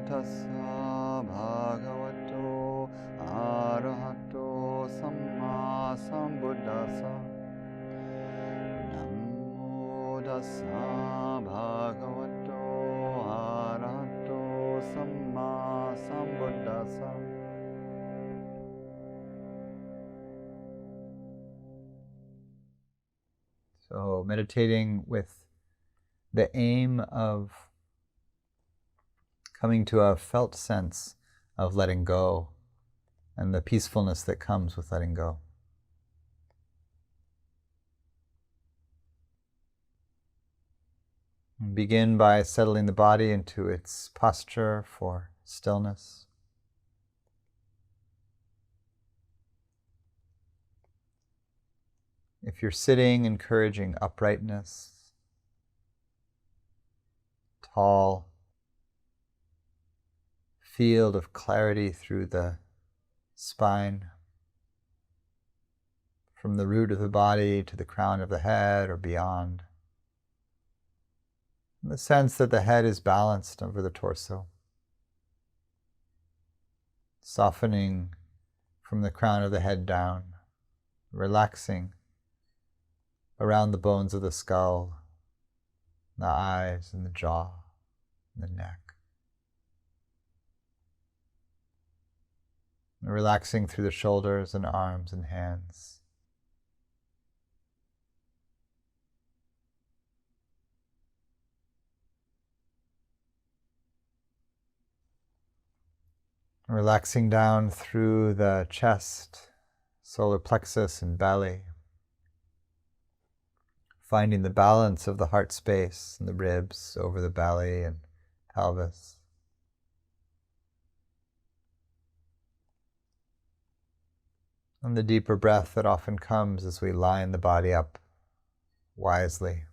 tassa bhagavato arahato sammāsambuddhasa. Namo tassa bhagavato arahato sammāsambuddhasa. So meditating with the aim of coming to a felt sense of letting go and the peacefulness that comes with letting go. And begin by settling the body into its posture for stillness. If you're sitting, encouraging uprightness, tall field of clarity through the spine, from the root of the body to the crown of the head or beyond. And the sense that the head is balanced over the torso, softening from the crown of the head down, relaxing around the bones of the skull, the eyes and the jaw and the neck. And relaxing through the shoulders and arms and hands. Relaxing down through the chest, solar plexus and belly. Finding the balance of the heart space and the ribs over the belly and pelvis. And the deeper breath that often comes as we line the body up wisely.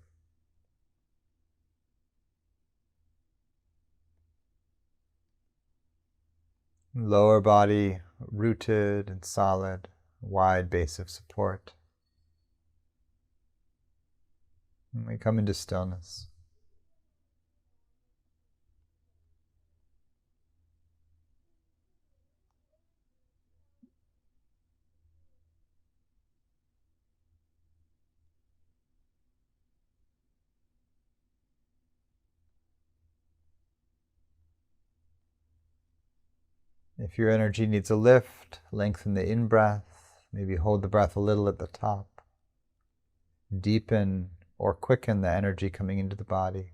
Lower body rooted and solid, wide base of support. And we come into stillness. If your energy needs a lift, lengthen the in-breath. Maybe hold the breath a little at the top. Deepen or quicken the energy coming into the body.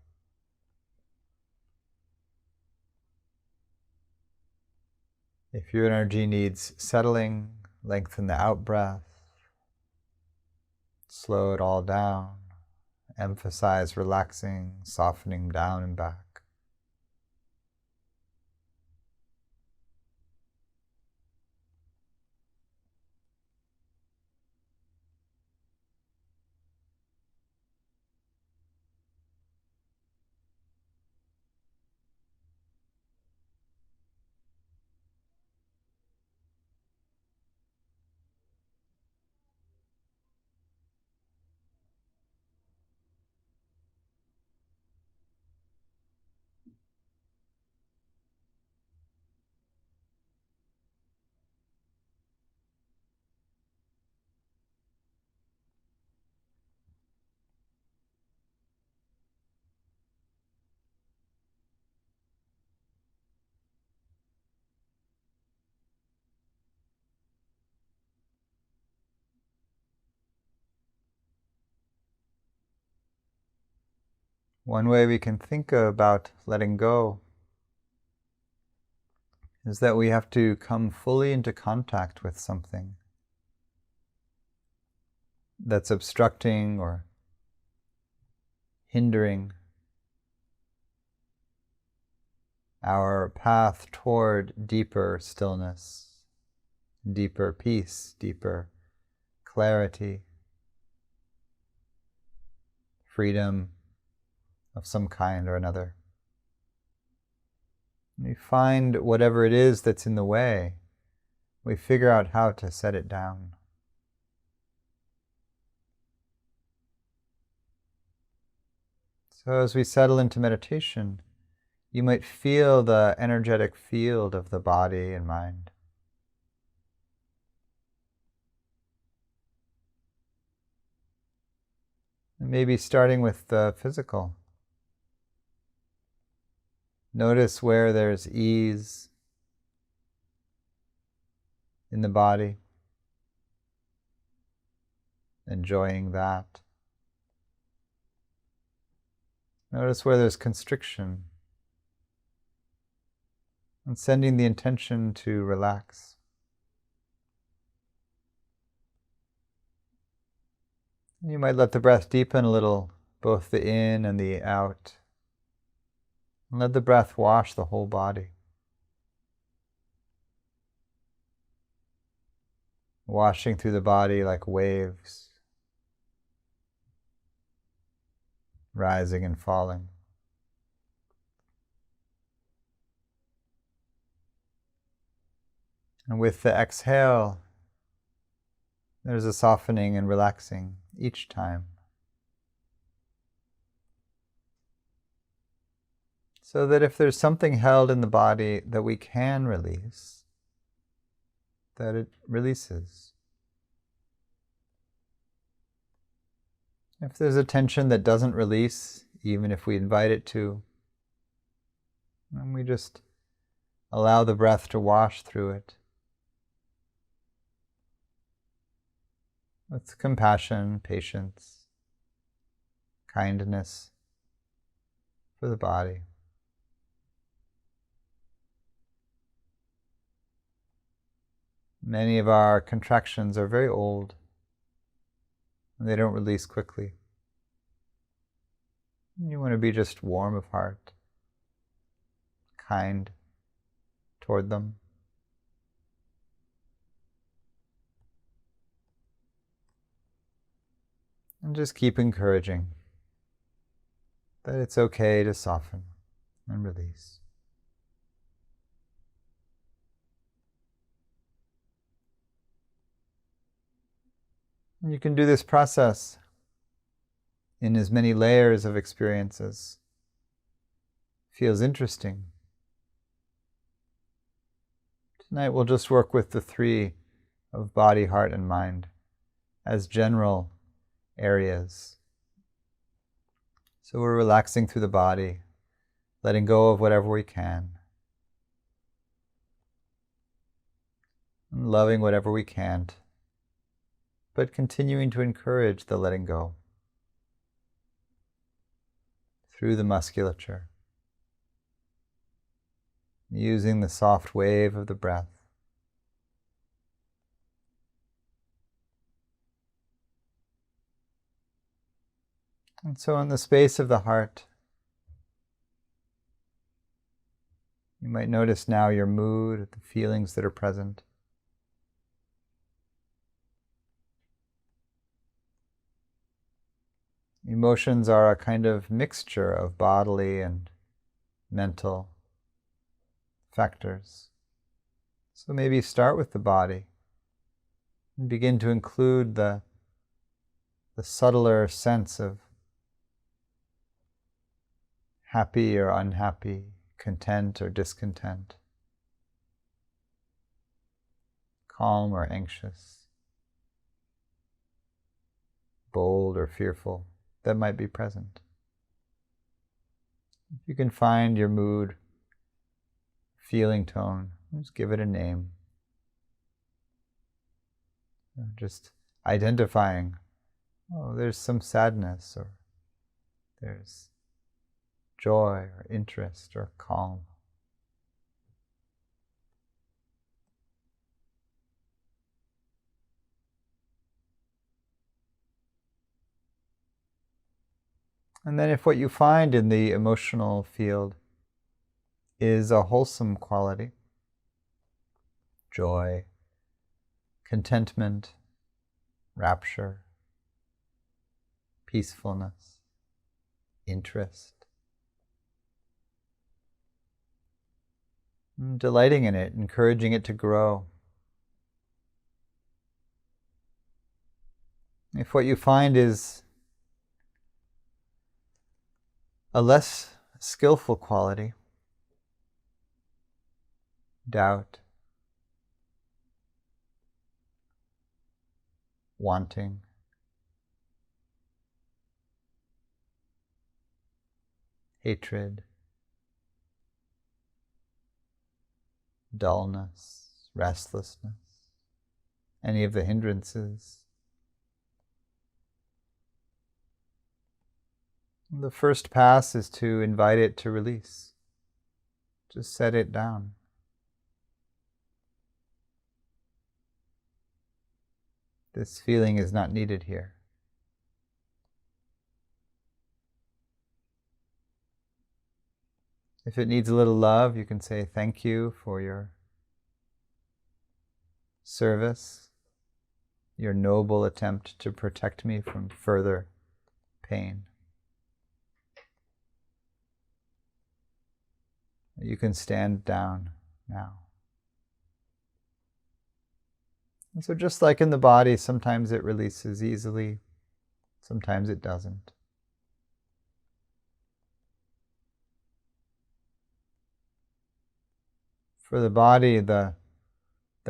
If your energy needs settling, lengthen the out-breath. Slow it all down. Emphasize relaxing, softening down and back. One way we can think about letting go is that we have to come fully into contact with something that's obstructing or hindering our path toward deeper stillness, deeper peace, deeper clarity, freedom of some kind or another. We find whatever it is that's in the way, we figure out how to set it down. So as we settle into meditation, you might feel the energetic field of the body and mind. And maybe starting with the physical. Notice where there's ease in the body, enjoying that. Notice where there's constriction, and sending the intention to relax. You might let the breath deepen a little, both the in and the out. And let the breath wash the whole body. Washing through the body like waves, rising and falling. And with the exhale, there's a softening and relaxing each time. So that if there's something held in the body that we can release, that it releases. If there's a tension that doesn't release, even if we invite it to, then we just allow the breath to wash through it with compassion, patience, kindness for the body. Many of our contractions are very old, and they don't release quickly. You want to be just warm of heart, kind toward them. And just keep encouraging that it's okay to soften and release. You can do this process in as many layers of experiences. Feels interesting. Tonight we'll just work with the three of body, heart, and mind as general areas. So we're relaxing through the body, letting go of whatever we can, and loving whatever we can't, but continuing to encourage the letting go through the musculature, using the soft wave of the breath. And so in the space of the heart, you might notice now your mood, the feelings that are present. Emotions are a kind of mixture of bodily and mental factors. So maybe start with the body and begin to include the subtler sense of happy or unhappy, content or discontent, calm or anxious, bold or fearful, that might be present. If you can find your mood, feeling tone, just give it a name. Just identifying, oh, there's some sadness, or there's joy, or interest, or calm. And then if what you find in the emotional field is a wholesome quality, joy, contentment, rapture, peacefulness, interest, delighting in it, encouraging it to grow. If what you find is a less skillful quality, doubt, wanting, hatred, dullness, restlessness, any of the hindrances. The first pass is to invite it to release. Just set it down. This feeling is not needed here. If it needs a little love, you can say thank you for your service, your noble attempt to protect me from further pain. You can stand down now. And so just like in the body, sometimes it releases easily, sometimes it doesn't. For the body, the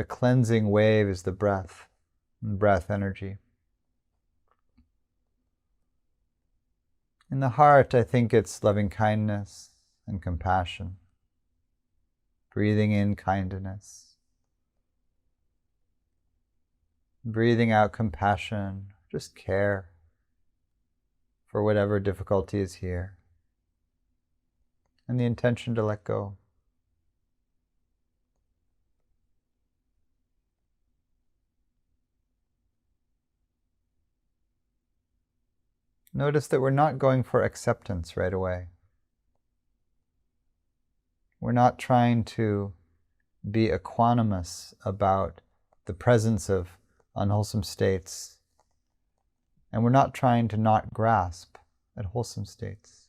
cleansing wave is the breath, and breath energy. In the heart, I think it's loving kindness and compassion. Breathing in kindness. Breathing out compassion, just care for whatever difficulty is here. And the intention to let go. Notice that we're not going for acceptance right away. We're not trying to be equanimous about the presence of unwholesome states, and we're not trying to not grasp at wholesome states.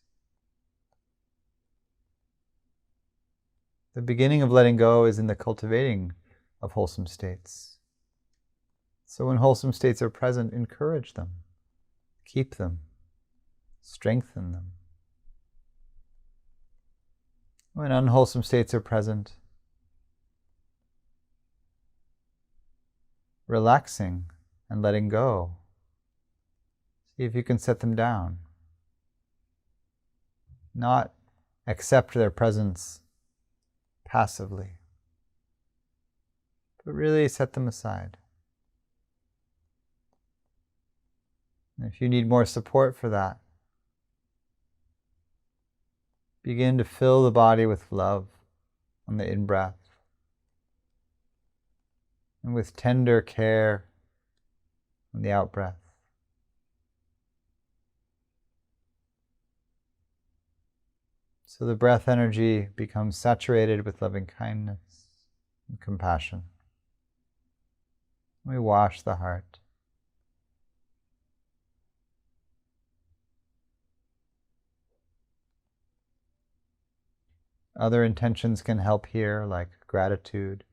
The beginning of letting go is in the cultivating of wholesome states. So when wholesome states are present, encourage them, keep them, strengthen them. When unwholesome states are present, relaxing and letting go. See if you can set them down. Not accept their presence passively, but really set them aside. And if you need more support for that, begin to fill the body with love on the in-breath and with tender care on the out-breath. So the breath energy becomes saturated with loving kindness and compassion. We wash the heart. Other intentions can help here, like gratitude.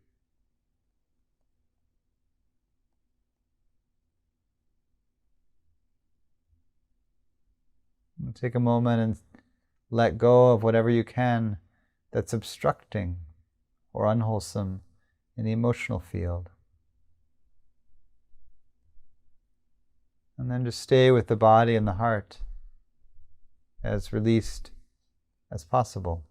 And take a moment and let go of whatever you can that's obstructing or unwholesome in the emotional field. And then just stay with the body and the heart as released as possible.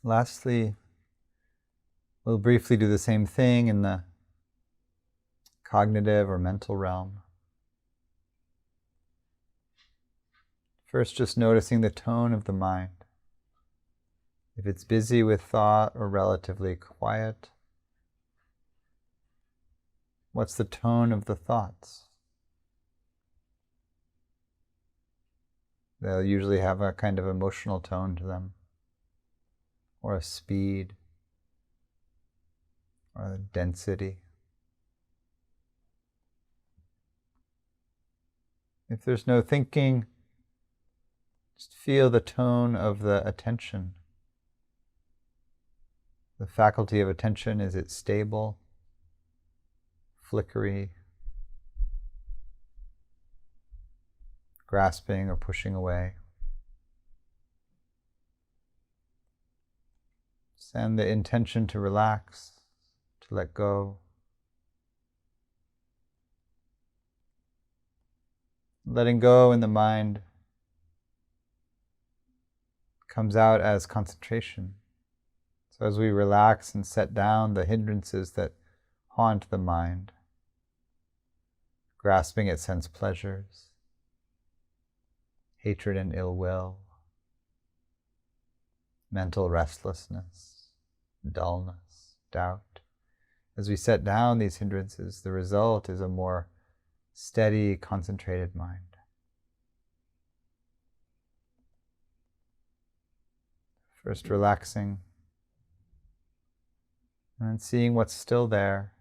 Lastly, we'll briefly do the same thing in the cognitive or mental realm. First, just noticing the tone of the mind. If it's busy with thought or relatively quiet, what's the tone of the thoughts? They'll usually have a kind of emotional tone to them, or a speed, or a density. If there's no thinking, just feel the tone of the attention. The faculty of attention, is it stable, flickery, grasping or pushing away? Send the intention to relax, to let go. Letting go in the mind comes out as concentration. So as we relax and set down the hindrances that haunt the mind, grasping at sense pleasures, hatred and ill will, mental restlessness, dullness, doubt. As we set down these hindrances, the result is a more steady, concentrated mind. First relaxing, and then seeing what's still there.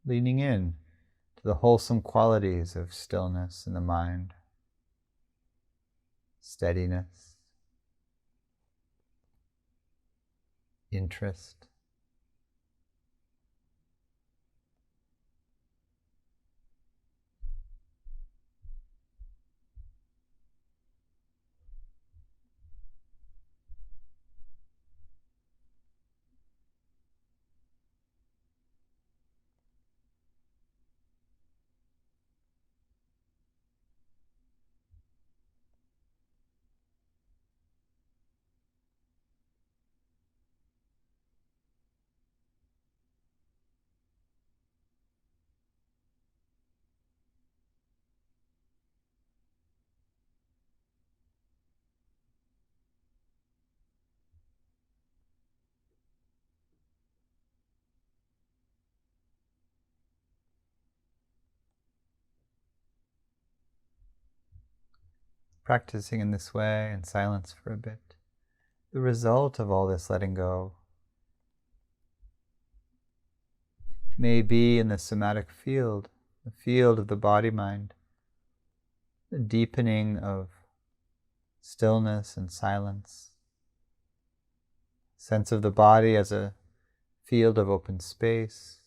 Leaning in to the wholesome qualities of stillness in the mind, steadiness, interest. Practicing in this way in silence for a bit. The result of all this letting go may be in the somatic field, the field of the body-mind, the deepening of stillness and silence, sense of the body as a field of open space,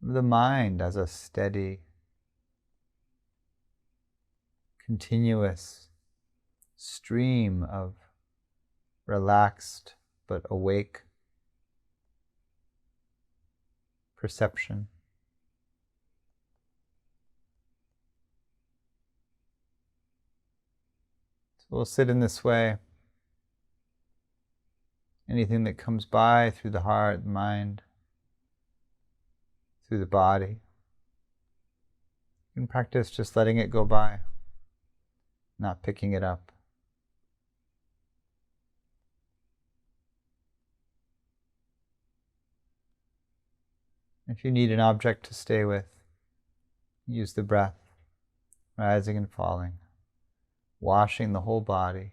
the mind as a steady, continuous stream of relaxed but awake perception. So we'll sit in this way. Anything that comes by through the heart, the mind, through the body, you can practice just letting it go by, not picking it up. If you need an object to stay with, use the breath, rising and falling, washing the whole body.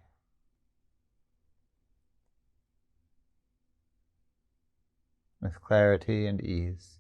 With clarity and ease.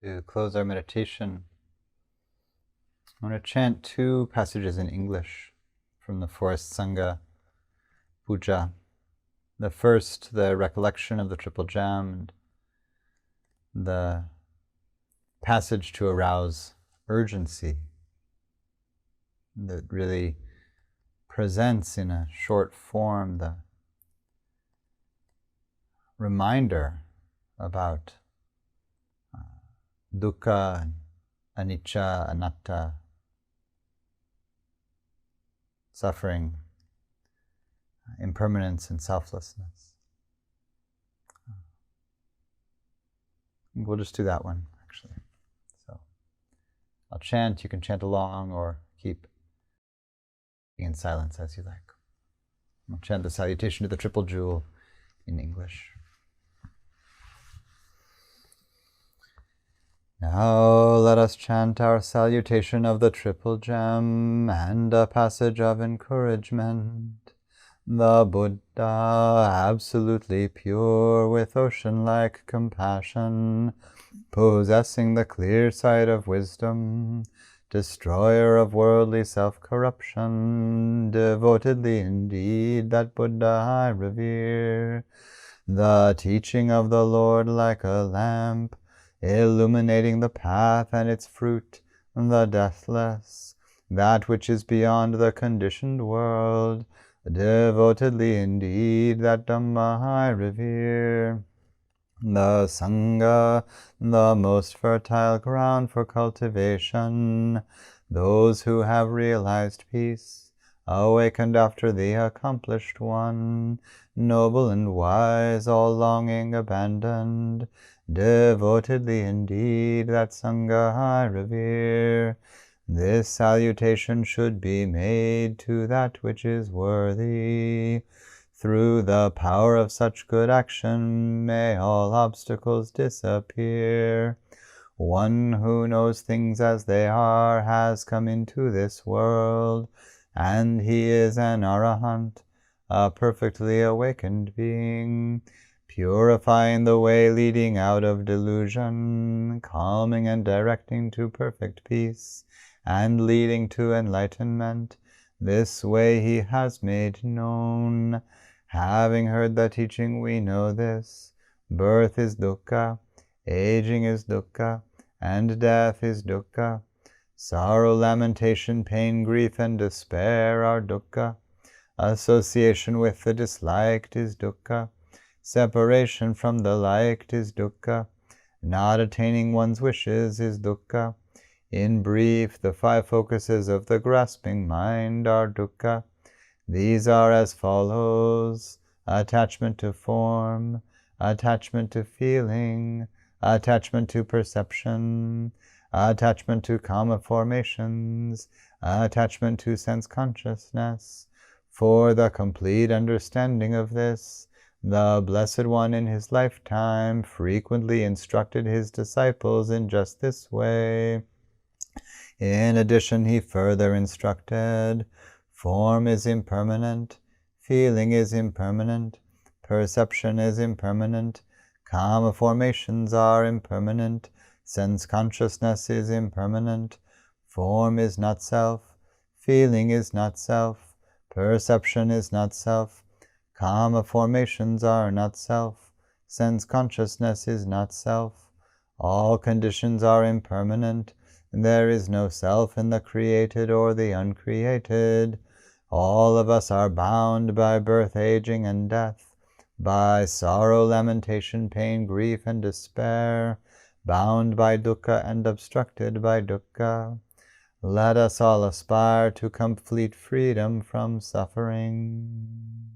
To close our meditation, I want to chant two passages in English from the Forest Sangha Puja. The first, the recollection of the Triple Jam, and the passage to arouse urgency that really presents in a short form the reminder about dukkha, anicca, anatta, suffering, impermanence, and selflessness. We'll just do that one, actually. So I'll chant, you can chant along or keep in silence as you like. I'll chant the salutation to the Triple Jewel in English. Now let us chant our salutation of the Triple Gem and a passage of encouragement. The Buddha, absolutely pure with ocean-like compassion, possessing the clear sight of wisdom, destroyer of worldly self-corruption, devotedly indeed that Buddha I revere. The teaching of the Lord like a lamp, illuminating the path and its fruit, the deathless, that which is beyond the conditioned world, devotedly indeed that Dhamma I revere. The Sangha, the most fertile ground for cultivation, those who have realized peace, awakened after the accomplished one, noble and wise, all longing abandoned, devotedly indeed that Sangha I revere. This salutation should be made to that which is worthy. Through the power of such good action may all obstacles disappear. One who knows things as they are has come into this world, and he is an arahant, a perfectly awakened being, purifying the way leading out of delusion, calming and directing to perfect peace, and leading to enlightenment. This way he has made known. Having heard the teaching, we know this. Birth is dukkha, aging is dukkha, and death is dukkha. Sorrow, lamentation, pain, grief, and despair are dukkha. Association with the disliked is dukkha. Separation from the liked is dukkha. Not attaining one's wishes is dukkha. In brief, the five focuses of the grasping mind are dukkha. These are as follows: attachment to form, attachment to feeling, attachment to perception, attachment to kama formations, attachment to sense consciousness. For the complete understanding of this, the Blessed One in his lifetime frequently instructed his disciples in just this way. In addition, he further instructed, form is impermanent, feeling is impermanent, perception is impermanent, kama formations are impermanent, sense consciousness is impermanent, form is not self, feeling is not self, perception is not self, kama formations are not self, sense consciousness is not self. All conditions are impermanent. There is no self in the created or the uncreated. All of us are bound by birth, aging, and death, by sorrow, lamentation, pain, grief, and despair, bound by dukkha and obstructed by dukkha. Let us all aspire to complete freedom from suffering.